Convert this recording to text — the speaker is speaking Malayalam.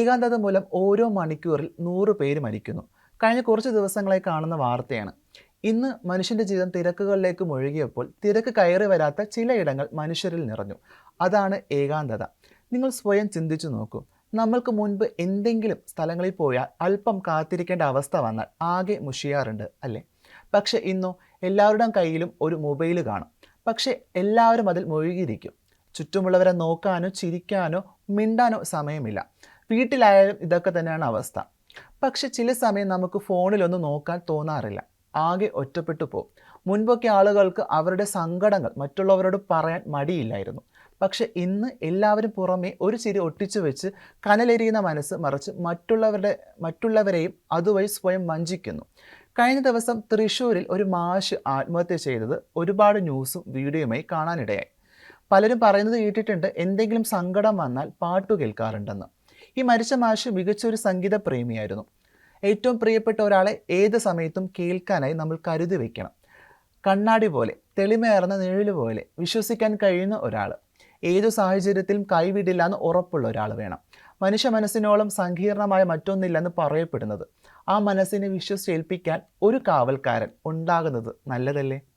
ഏകാന്തത മൂലം ഓരോ മണിക്കൂറിൽ 100 പേര് മരിക്കുന്നു. കഴിഞ്ഞ കുറച്ച് ദിവസങ്ങളായി കാണുന്ന വാർത്തയാണ്. ഇന്ന് മനുഷ്യന്റെ ജീവിതം തിരക്കുകളിലേക്ക് മുഴുകിയപ്പോൾ തിരക്ക് കയറി വരാത്ത ചിലയിടങ്ങൾ മനുഷ്യരിൽ നിറഞ്ഞു. അതാണ് ഏകാന്തത. നിങ്ങൾ സ്വയം ചിന്തിച്ചു നോക്കൂ. നമ്മൾക്ക് മുൻപ് എന്തെങ്കിലും സ്ഥലങ്ങളിൽ പോയാൽ അല്പം കാത്തിരിക്കേണ്ട അവസ്ഥ വന്നാൽ ആകെ മുഷിയാറുണ്ട് അല്ലേ? പക്ഷെ ഇന്നോ എല്ലാവരുടെയും കയ്യിലും ഒരു മൊബൈൽ കാണും. പക്ഷെ എല്ലാവരും അതിൽ മുഴുകിയിരിക്കും. ചുറ്റുമുള്ളവരെ നോക്കാനോ ചിരിക്കാനോ മിണ്ടാനോ സമയമില്ല. വീട്ടിലായാലും ഇതൊക്കെ തന്നെയാണ് അവസ്ഥ. പക്ഷെ ചില സമയം നമുക്ക് ഫോണിലൊന്നും നോക്കാൻ തോന്നാറില്ല. ആകെ ഒറ്റപ്പെട്ടു പോകും. മുൻപൊക്കെ ആളുകൾക്ക് അവരുടെ സങ്കടങ്ങൾ മറ്റുള്ളവരോട് പറയാൻ മടിയില്ലായിരുന്നു. പക്ഷെ ഇന്ന് എല്ലാവരും പുറമെ ഒരു ചിരി ഒട്ടിച്ചു വെച്ച് കനലെരിയുന്ന മനസ്സ് മറിച്ച് മറ്റുള്ളവരെയും അതുവഴി സ്വയം വഞ്ചിക്കുന്നു. കഴിഞ്ഞ ദിവസം തൃശ്ശൂരിൽ ഒരു മാഷ് ആത്മഹത്യ ചെയ്തത് ഒരുപാട് ന്യൂസും വീഡിയോയുമായി കാണാനിടയായി. പലരും പറയുന്നത് കേട്ടിട്ടുണ്ട്, എന്തെങ്കിലും സങ്കടം വന്നാൽ പാട്ടു കേൾക്കാറുണ്ടെന്ന്. ഈ മരിച്ച മാഷ് മികച്ചൊരു സംഗീത പ്രേമിയായിരുന്നു. ഏറ്റവും പ്രിയപ്പെട്ട ഒരാളെ ഏത് സമയത്തും കേൾക്കാനായി നമ്മൾ കരുതി വയ്ക്കണം. കണ്ണാടി പോലെ, തെളിമയേറുന്ന നിഴല് പോലെ വിശ്വസിക്കാൻ കഴിയുന്ന ഒരാൾ. ഏതു സാഹചര്യത്തിലും കൈവിടില്ല എന്ന് ഉറപ്പുള്ള ഒരാൾ വേണം. മനുഷ്യ മനസ്സിനോളം സങ്കീർണമായ മറ്റൊന്നില്ലെന്ന് പറയപ്പെടുന്നത്. ആ മനസ്സിനെ വിശ്വസിച്ചേൽപ്പിക്കാൻ ഒരു കാവൽക്കാരൻ ഉണ്ടാകുന്നത് നല്ലതല്ലേ?